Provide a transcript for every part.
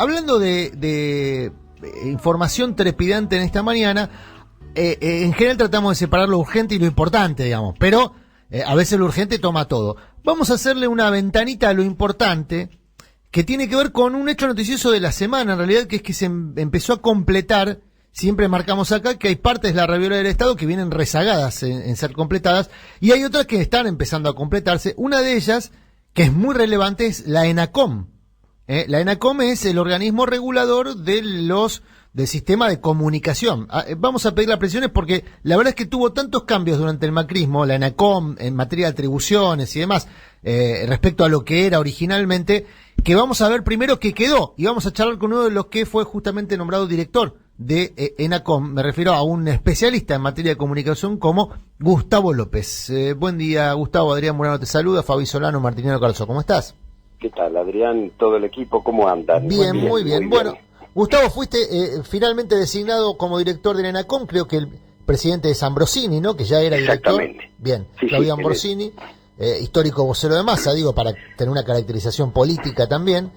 hablando de información trepidante en esta mañana, en general tratamos de separar lo urgente y lo importante, digamos, pero a veces lo urgente toma todo. Vamos a hacerle una ventanita a lo importante, que tiene que ver con un hecho noticioso de la semana, en realidad, que es que se empezó a completar. Siempre marcamos acá que hay partes de la reviola del Estado que vienen rezagadas en ser completadas, y hay otras que están empezando a completarse. Una de ellas, que es muy relevante, es la ENACOM. La ENACOM es el organismo regulador del sistema de comunicación. Vamos a pedir las presiones porque la verdad es que tuvo tantos cambios durante el macrismo, la ENACOM, en materia de atribuciones y demás, respecto a lo que era originalmente, que vamos a ver primero qué quedó, y vamos a charlar con uno de los que fue justamente nombrado director de ENACOM. Me refiero a un especialista en materia de comunicación como Gustavo López. Buen día, Gustavo. Adrián Murano te saluda, Fabi Solano, Martiniano Carso. ¿Cómo estás? ¿Qué tal, Adrián? ¿Todo el equipo cómo andan? Bien, muy bien. Bueno, Gustavo, fuiste finalmente designado como director de ENACOM. Creo que el presidente es Ambrosini, ¿no? Que ya era director. Exactamente. Bien, sí, Claudio Ambrosini, histórico vocero de Massa, digo, para tener una caracterización política también.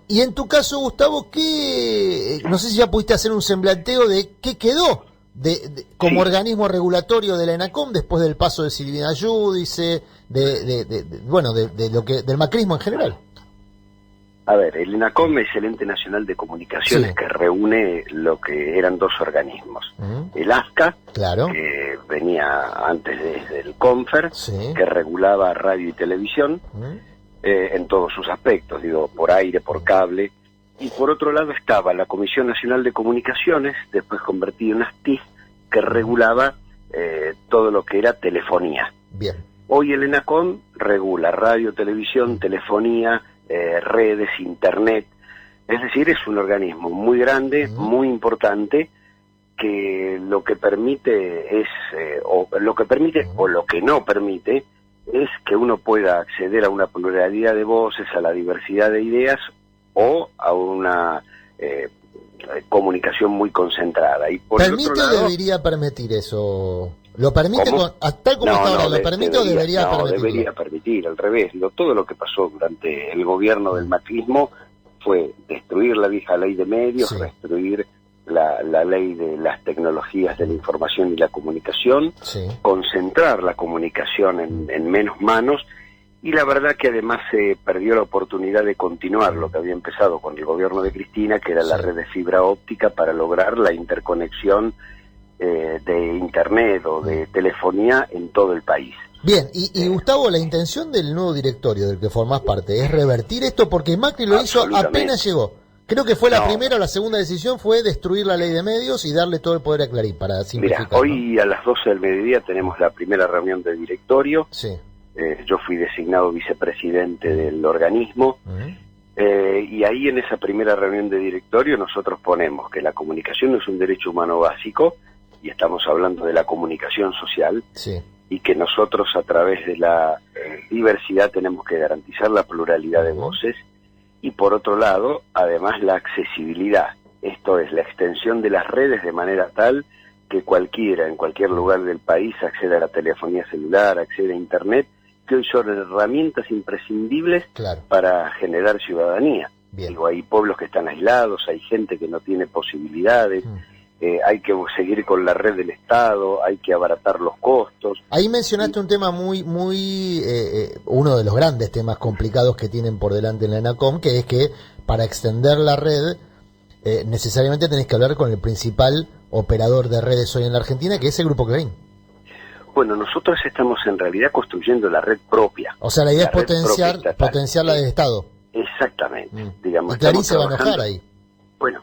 Y en tu caso, Gustavo, no sé si ya pudiste hacer un semblanteo de qué quedó como organismo regulatorio de la ENACOM después del paso de Silvina Giudice, del macrismo en general. A ver, el ENACOM es el Ente Nacional de Comunicaciones, que reúne lo que eran dos organismos. El ASCA, claro, que venía antes desde el CONFER, que regulaba radio y televisión, en todos sus aspectos, digo, por aire, por cable. Y por otro lado estaba la Comisión Nacional de Comunicaciones, después convertida en ASTIF, que regulaba todo lo que era telefonía. Bien. Hoy el ENACOM regula radio, televisión, telefonía, redes, internet. Es decir, es un organismo muy grande, muy importante, que lo que permite es, o lo que no permite, es que uno pueda acceder a una pluralidad de voces, a la diversidad de ideas, o a una comunicación muy concentrada. Y por ¿Permite el otro lado, o debería permitir eso? ¿Lo permite tal como está ahora? ¿Lo permite o debería permitirlo? Debería permitir, al revés. Todo lo que pasó durante el gobierno del macrismo fue destruir la vieja ley de medios, destruir la ley de las tecnologías de la información y la comunicación, concentrar la comunicación en menos manos, y la verdad que además se perdió la oportunidad de continuar lo que había empezado con el gobierno de Cristina, que era la red de fibra óptica para lograr la interconexión de internet o de telefonía en todo el país. Bien, y Gustavo, la intención del nuevo directorio del que formás parte es revertir esto, porque Macri lo hizo apenas llegó. Creo que fue la primera o la segunda decisión, fue destruir la ley de medios y darle todo el poder a Clarín, para simplificar. Mira, hoy a las 12 del mediodía tenemos la primera reunión de directorio. Yo fui designado vicepresidente del organismo. Y ahí en esa primera reunión de directorio nosotros ponemos que la comunicación es un derecho humano básico, y estamos hablando de la comunicación social, y que nosotros a través de la diversidad tenemos que garantizar la pluralidad de voces, y por otro lado, además, la accesibilidad. Esto es la extensión de las redes de manera tal que cualquiera, en cualquier lugar del país, acceda a la telefonía celular, acceda a internet, que hoy son herramientas imprescindibles para generar ciudadanía. Digo, hay pueblos que están aislados, hay gente que no tiene posibilidades, hay que seguir con la red del Estado, hay que abaratar los costos. Ahí mencionaste un tema muy, uno de los grandes temas complicados que tienen por delante en la ENACOM, que es que para extender la red necesariamente tenés que hablar con el principal operador de redes hoy en la Argentina, que es el Grupo Clarín. Bueno, nosotros estamos en realidad construyendo la red propia. O sea, la idea es potenciar la del Estado. Exactamente. Digamos, y Clarín se va a enojar ahí. Bueno,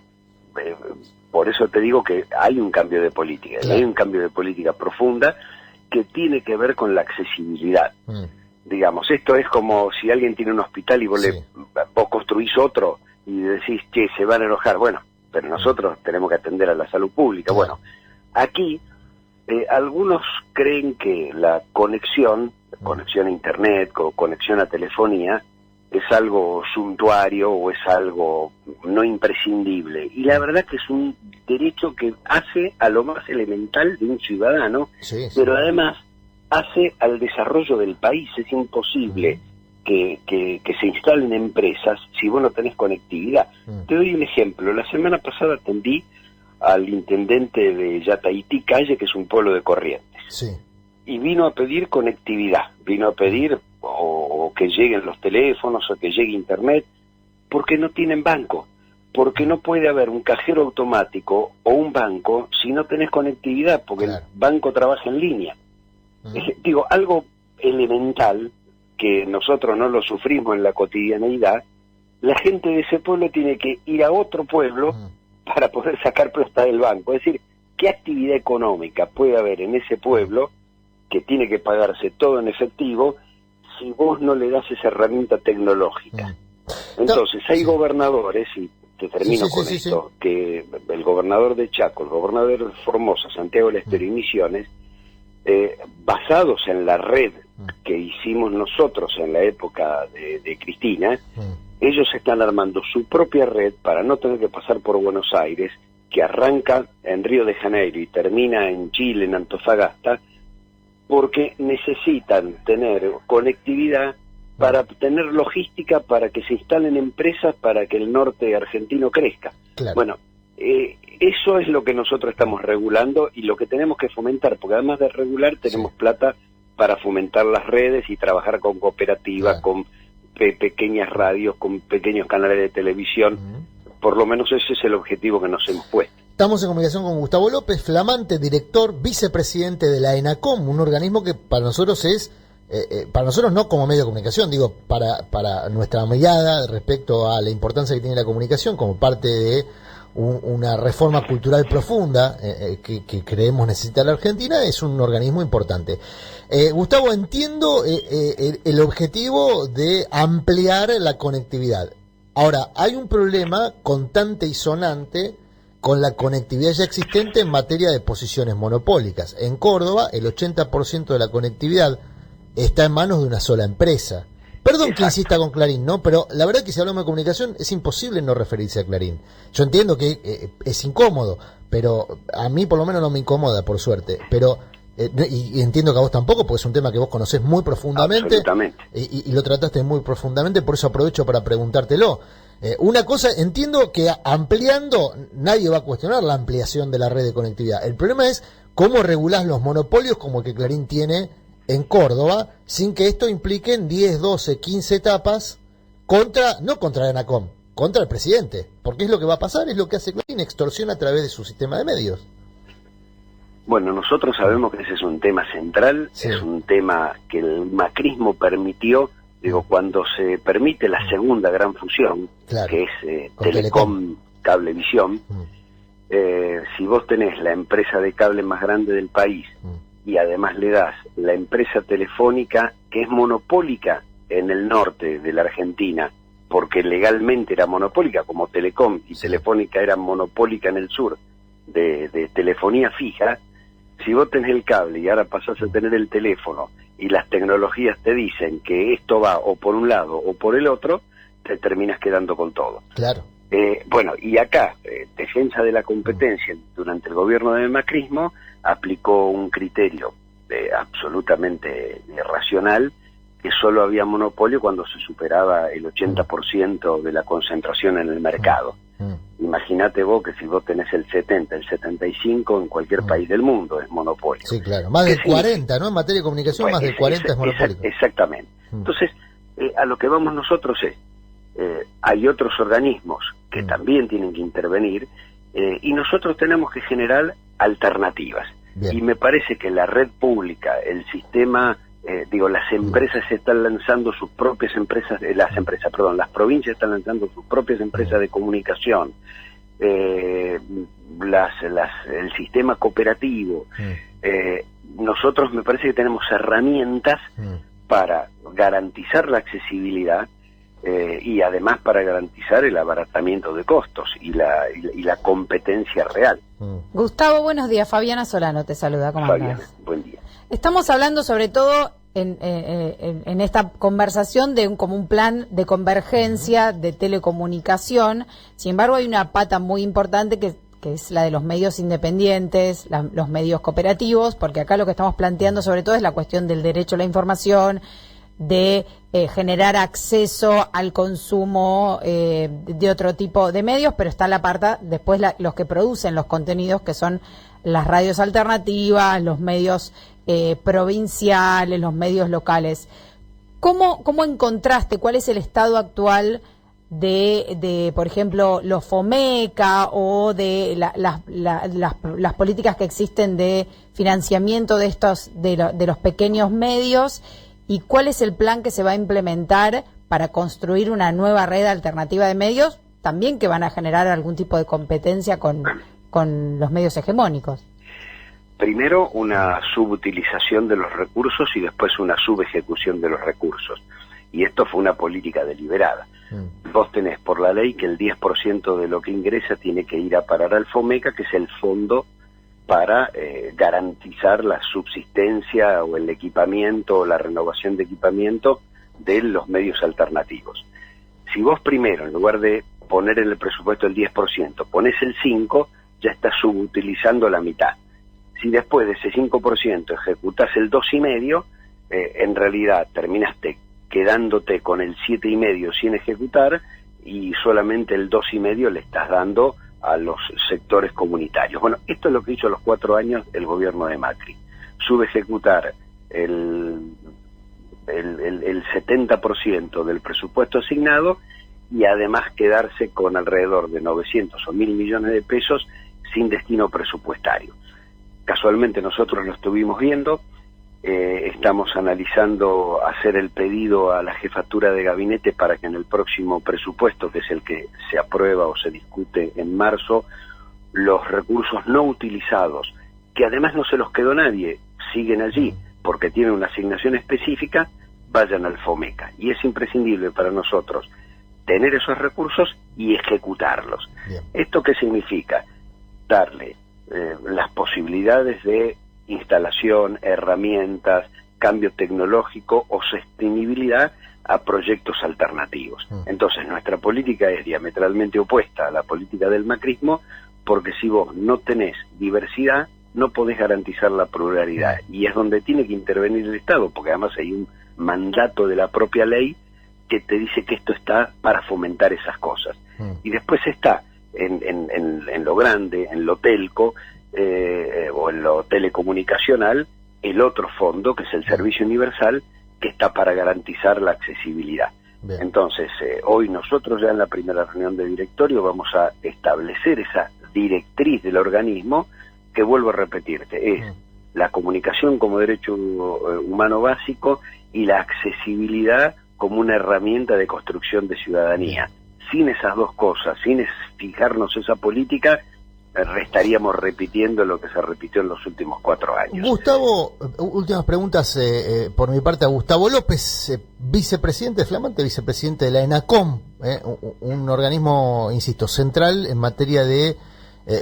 por eso te digo que hay un cambio de política, y hay un cambio de política profunda que tiene que ver con la accesibilidad. Digamos, esto es como si alguien tiene un hospital y vos construís otro y decís, che, se van a enojar. Bueno, pero nosotros tenemos que atender a la salud pública. Bueno, aquí algunos creen que la conexión a internet, conexión a telefonía, es algo suntuario o es algo no imprescindible. Y la verdad que es un derecho que hace a lo más elemental de un ciudadano, pero además hace al desarrollo del país. Es imposible que se instalen empresas si vos no tenés conectividad. Te doy un ejemplo. La semana pasada atendí al intendente de Yataití Calle, que es un pueblo de Corrientes. Sí. Y vino a pedir conectividad, vino a pedir o que lleguen los teléfonos o que llegue internet, porque no tienen banco, porque no puede haber un cajero automático o un banco si no tenés conectividad, porque el banco trabaja en línea. Digo, algo elemental que nosotros no lo sufrimos en la cotidianeidad, la gente de ese pueblo tiene que ir a otro pueblo para poder sacar plata del banco. Es decir, ¿qué actividad económica puede haber en ese pueblo que tiene que pagarse todo en efectivo si vos no le das esa herramienta tecnológica? Entonces, hay gobernadores, y te termino con esto, que el gobernador de Chaco, el gobernador de Formosa, Santiago del Estero y Misiones, basados en la red que hicimos nosotros en la época de Cristina, ellos están armando su propia red para no tener que pasar por Buenos Aires, que arranca en Río de Janeiro y termina en Chile, en Antofagasta, porque necesitan tener conectividad para tener logística, para que se instalen empresas, para que el norte argentino crezca. Claro. Bueno, eso es lo que nosotros estamos regulando y lo que tenemos que fomentar, porque además de regular tenemos plata para fomentar las redes y trabajar con cooperativas, con pequeñas radios, con pequeños canales de televisión. Por lo menos ese es el objetivo que nos hemos puesto. Estamos en comunicación con Gustavo López, flamante director, vicepresidente de la ENACOM, un organismo que para nosotros es, para nosotros no como medio de comunicación, digo, para nuestra mirada respecto a la importancia que tiene la comunicación como parte de una reforma cultural profunda que creemos necesita la Argentina, es un organismo importante. Gustavo, entiendo el objetivo de ampliar la conectividad. Ahora, hay un problema constante y sonante con la conectividad ya existente en materia de posiciones monopólicas. En Córdoba, el 80% de la conectividad está en manos de una sola empresa. Perdón que insista con Clarín, ¿no? Pero la verdad que si hablamos de comunicación es imposible no referirse a Clarín. Yo entiendo que es incómodo, pero a mí por lo menos no me incomoda, por suerte. Pero y entiendo que a vos tampoco, porque es un tema que vos conocés muy profundamente. Y lo trataste muy profundamente, por eso aprovecho para preguntártelo. Una cosa, entiendo que ampliando, nadie va a cuestionar la ampliación de la red de conectividad. El problema es cómo regulás los monopolios como el que Clarín tiene en Córdoba, sin que esto implique 10, 12, 15 etapas no contra la ENACOM, contra el presidente. Porque es lo que va a pasar, es lo que hace Clarín, extorsiona a través de su sistema de medios. Bueno, nosotros sabemos que ese es un tema central, es un tema que el macrismo permitió, cuando se permite la segunda gran fusión, que es Telecom, Cablevisión. Si vos tenés la empresa de cable más grande del país y además le das la empresa telefónica que es monopólica en el norte de la Argentina, porque legalmente era monopólica como Telecom y Telefónica era monopólica en el sur de telefonía fija, si vos tenés el cable y ahora pasás a tener el teléfono y las tecnologías te dicen que esto va o por un lado o por el otro, te terminas quedando con todo. Claro. Bueno, y acá, Defensa de la Competencia, durante el gobierno de macrismo, aplicó un criterio absolutamente irracional, que solo había monopolio cuando se superaba el 80% de la concentración en el mercado. Imagínate vos que si vos tenés el 70, el 75, en cualquier país del mundo es monopolio. Sí, claro, más de 40, ¿no? En materia de comunicación, más de 40 es monopolio. Exactamente. Entonces, a lo que vamos nosotros es, hay otros organismos que también tienen que intervenir y nosotros tenemos que generar alternativas. Bien. Y me parece que la red pública, el sistema, las empresas están lanzando sus propias empresas, las provincias están lanzando sus propias empresas de comunicación, el sistema cooperativo. Nosotros me parece que tenemos herramientas para garantizar la accesibilidad y además para garantizar el abaratamiento de costos y la competencia real. Gustavo, buenos días. Fabiana Solano te saluda. ¿Cómo andás? Buen día. Estamos hablando sobre todo en esta conversación de como un plan de convergencia de telecomunicación. Sin embargo, hay una pata muy importante que es la de los medios independientes, los medios cooperativos, porque acá lo que estamos planteando sobre todo es la cuestión del derecho a la información, de generar acceso al consumo de otro tipo de medios, pero está la parte después los que producen los contenidos, que son las radios alternativas, los medios provinciales, los medios locales. ¿Cómo encontraste, cuál es el estado actual de por ejemplo, los FOMECA o de las políticas que existen de financiamiento de de los pequeños medios, y cuál es el plan que se va a implementar para construir una nueva red alternativa de medios, también que van a generar algún tipo de competencia con los medios hegemónicos? Primero, una subutilización de los recursos y después una subejecución de los recursos. Y esto fue una política deliberada. Vos tenés por la ley que el 10% de lo que ingresa tiene que ir a parar al FOMECA, que es el fondo para garantizar la subsistencia o el equipamiento o la renovación de equipamiento de los medios alternativos. Si vos primero, en lugar de poner en el presupuesto el 10%, pones el 5%, ya estás subutilizando la mitad. Si después de ese 5% ejecutás el 2,5%, en realidad terminaste quedándote con el 7,5% sin ejecutar, y solamente el 2,5% le estás dando a los sectores comunitarios. Bueno, esto es lo que hizo a los 4 años el gobierno de Macri. Subejecutar el 70% del presupuesto asignado, y además quedarse con alrededor de 900 o 1.000 millones de pesos sin destino presupuestario. Casualmente nosotros lo estuvimos viendo, estamos analizando hacer el pedido a la jefatura de gabinete para que en el próximo presupuesto, que es el que se aprueba o se discute en marzo, los recursos no utilizados, que además no se los quedó nadie, siguen allí porque tienen una asignación específica, vayan al FOMECA. Y es imprescindible para nosotros tener esos recursos y ejecutarlos. Bien. ¿Esto qué significa? Darle las posibilidades de instalación, herramientas, cambio tecnológico o sostenibilidad a proyectos alternativos. Entonces nuestra política es diametralmente opuesta a la política del macrismo, porque si vos no tenés diversidad, no podés garantizar la pluralidad, y es donde tiene que intervenir el Estado, porque además hay un mandato de la propia ley que te dice que esto está para fomentar esas cosas. Y después está en lo grande, en lo telco, o en lo telecomunicacional, el otro fondo, que es el Servicio Universal, que está para garantizar la accesibilidad. Bien. Entonces, hoy nosotros ya en la primera reunión de directorio vamos a establecer esa directriz del organismo, que vuelvo a repetirte, es la comunicación como derecho humano básico y la accesibilidad como una herramienta de construcción de ciudadanía. Sin esas dos cosas, sin fijarnos esa política, estaríamos repitiendo lo que se repitió en los últimos 4 años. Gustavo, últimas preguntas por mi parte a Gustavo López, flamante vicepresidente de la ENACOM, un organismo, insisto, central en materia de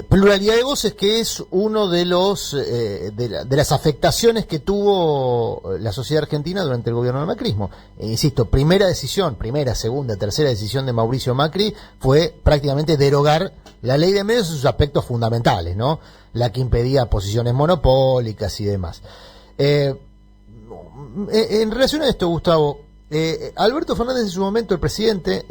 pluralidad de voces, que es uno de los de las afectaciones que tuvo la sociedad argentina durante el gobierno del macrismo. Insisto, primera, segunda, tercera decisión de Mauricio Macri fue prácticamente derogar la ley de medios en sus aspectos fundamentales, ¿no? La que impedía posiciones monopólicas y demás. En relación a esto, Gustavo, Alberto Fernández en su momento, el presidente,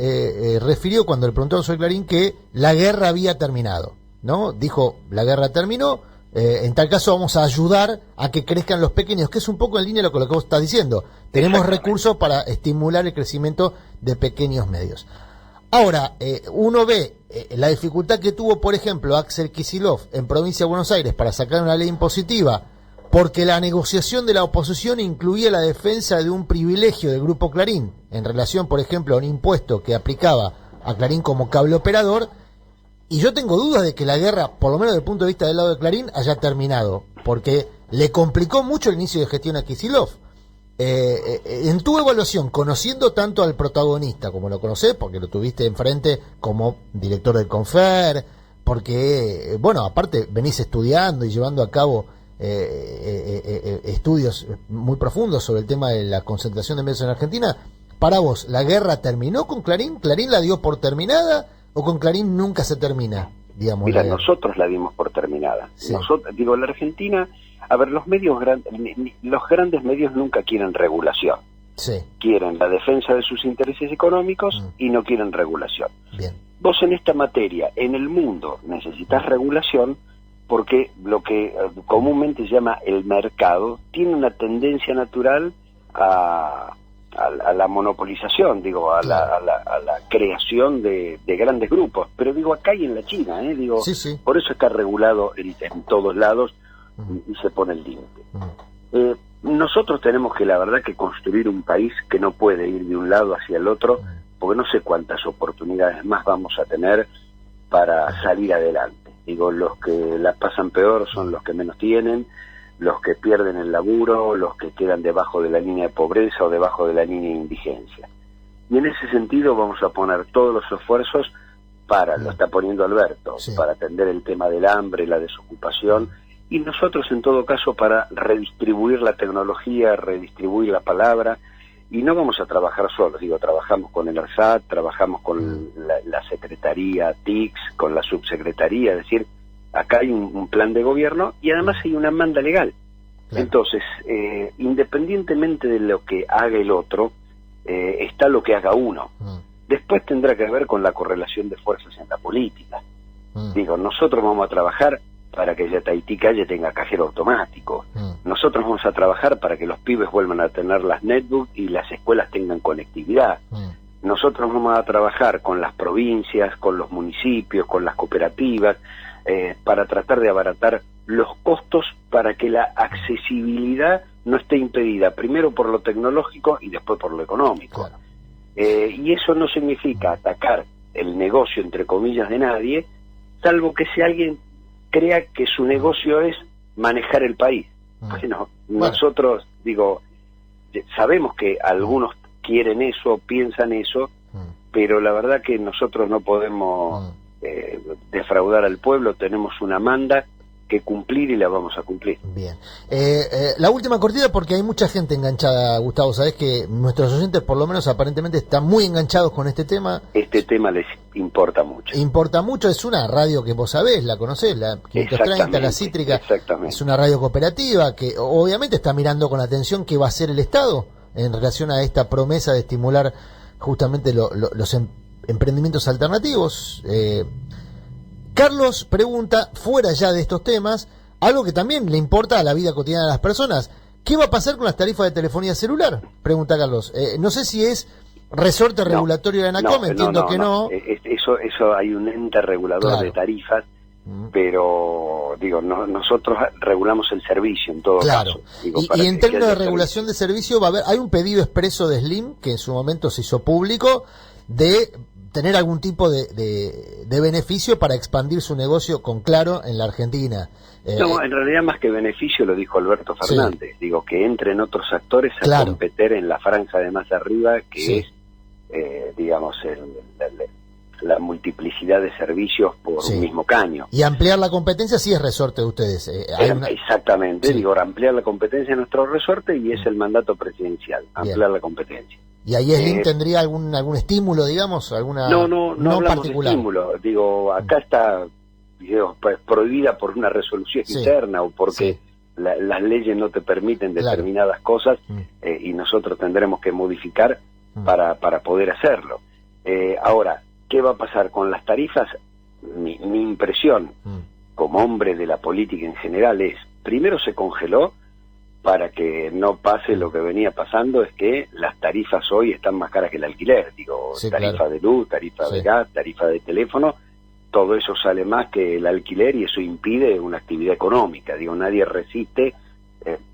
refirió cuando le preguntó a Soy Clarín que la guerra había terminado, ¿no? Dijo, la guerra terminó, en tal caso vamos a ayudar a que crezcan los pequeños, que es un poco en línea con lo que vos estás diciendo. Tenemos recursos para estimular el crecimiento de pequeños medios. Ahora, uno ve la dificultad que tuvo, por ejemplo, Axel Kicillof en Provincia de Buenos Aires para sacar una ley impositiva, porque la negociación de la oposición incluía la defensa de un privilegio del Grupo Clarín en relación, por ejemplo, a un impuesto que aplicaba a Clarín como cable operador. Y yo tengo dudas de que la guerra, por lo menos desde el punto de vista del lado de Clarín, haya terminado, porque le complicó mucho el inicio de gestión a Kicillof. En tu evaluación, conociendo tanto al protagonista como lo conocés, porque lo tuviste enfrente como director del Confer, porque, bueno, aparte venís estudiando y llevando a cabo estudios muy profundos sobre el tema de la concentración de medios en Argentina, para vos, ¿la guerra terminó con Clarín? ¿Clarín la dio por terminada o con Clarín nunca se termina? Digamos, mira, nosotros la dimos por terminada. Sí. La Argentina, a ver, los grandes medios nunca quieren regulación. Quieren la defensa de sus intereses económicos y no quieren regulación. Bien. Vos en esta materia, en el mundo, necesitas regulación porque lo que comúnmente se llama el mercado tiene una tendencia natural a la monopolización, digo, a la creación de grandes grupos. Pero digo, acá y en la China, digo, por eso está regulado en todos lados y se pone el límite. Nosotros tenemos que, la verdad, que construir un país que no puede ir de un lado hacia el otro, porque no sé cuántas oportunidades más vamos a tener para salir adelante. Digo, los que la pasan peor son los que menos tienen, los que pierden el laburo, los que quedan debajo de la línea de pobreza o debajo de la línea de indigencia. Y en ese sentido vamos a poner todos los esfuerzos para, lo está poniendo Alberto, para atender el tema del hambre, la desocupación, y nosotros en todo caso para redistribuir la tecnología, redistribuir la palabra, y no vamos a trabajar solos, digo, trabajamos con el ARSAT, trabajamos con la Secretaría TICS, con la Subsecretaría, es decir, acá hay un plan de gobierno y además hay una manda legal. Claro. Entonces, independientemente de lo que haga el otro, está lo que haga uno. Después tendrá que ver con la correlación de fuerzas en la política. Digo, nosotros vamos a trabajar para que Tahití Calle tenga cajero automático. Nosotros vamos a trabajar para que los pibes vuelvan a tener las netbooks y las escuelas tengan conectividad. Nosotros vamos a trabajar con las provincias, con los municipios, con las cooperativas, para tratar de abaratar los costos para que la accesibilidad no esté impedida, primero por lo tecnológico y después por lo económico. Claro. Y eso no significa atacar el negocio, entre comillas, de nadie, salvo que si alguien crea que su negocio es manejar el país. Bueno, nosotros, digo, sabemos que algunos quieren eso, piensan eso, pero la verdad que nosotros no podemos defraudar al pueblo, tenemos una manda que cumplir y la vamos a cumplir. Bien. La última cortita, porque hay mucha gente enganchada, Gustavo. Sabés que nuestros oyentes, por lo menos aparentemente, están muy enganchados con este tema. Este tema les importa mucho. Importa mucho, es una radio que vos sabés, la conocés, la 530, la Cítrica. Exactamente. Es una radio cooperativa que obviamente está mirando con atención qué va a hacer el Estado en relación a esta promesa de estimular justamente los emprendimientos alternativos. Carlos pregunta, fuera ya de estos temas, algo que también le importa a la vida cotidiana de las personas. ¿Qué va a pasar con las tarifas de telefonía celular? Pregunta Carlos. No sé si es resorte regulatorio de ANACOM, entiendo que no. Eso hay un ente regulador de tarifas, pero digo, nosotros regulamos el servicio en todo caso. Digo, y en términos de regulación de servicio, hay un pedido expreso de Slim, que en su momento se hizo público, de tener algún tipo de beneficio para expandir su negocio con Claro en la Argentina. No, en realidad más que beneficio lo dijo Alberto Fernández. Digo, que entren otros actores a competir en la franja de más arriba, que es, digamos, la multiplicidad de servicios por un mismo caño. Y ampliar la competencia sí es resorte de ustedes. Exactamente, digo, ampliar la competencia en nuestro resorte y es el mandato presidencial, ampliar la competencia. ¿Y ahí Slim tendría algún estímulo, digamos? ¿Alguna no hablamos particular? De estímulo. Digo, acá está prohibida por una resolución interna o porque las leyes no te permiten determinadas cosas y nosotros tendremos que modificar para poder hacerlo. Ahora, ¿qué va a pasar con las tarifas? Mi impresión, como hombre de la política en general, es, primero se congeló para que no pase lo que venía pasando, es que las tarifas hoy están más caras que el alquiler, digo, tarifa de luz, tarifa de gas, tarifa de teléfono, todo eso sale más que el alquiler y eso impide una actividad económica, digo, nadie resiste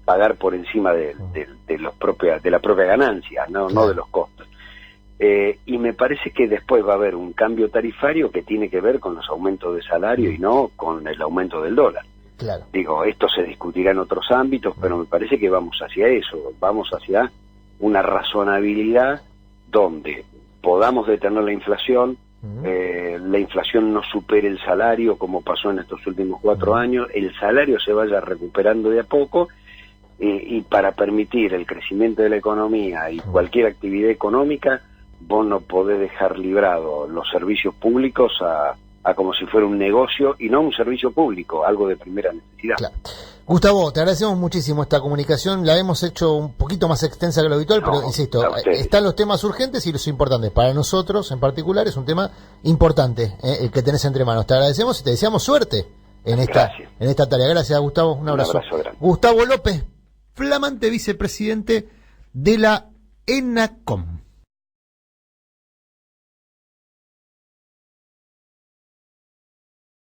pagar por encima de la propia ganancia, no de los costos. Y me parece que después va a haber un cambio tarifario que tiene que ver con los aumentos de salario y no con el aumento del dólar. Claro. Digo, esto se discutirá en otros ámbitos, pero me parece que vamos hacia eso, vamos hacia una razonabilidad donde podamos detener la inflación no supere el salario como pasó en estos últimos 4 años, el salario se vaya recuperando de a poco y para permitir el crecimiento de la economía y cualquier actividad económica, vos no podés dejar librado los servicios públicos a como si fuera un negocio y no un servicio público, algo de primera necesidad. Claro. Gustavo, te agradecemos muchísimo esta comunicación, la hemos hecho un poquito más extensa que lo habitual, pero insisto, están los temas urgentes y los importantes. Para nosotros en particular es un tema importante el que tenés entre manos. Te agradecemos y te deseamos suerte en esta tarea. Gracias, Gustavo, un abrazo. Grande. Gustavo López, flamante vicepresidente de la ENACOM.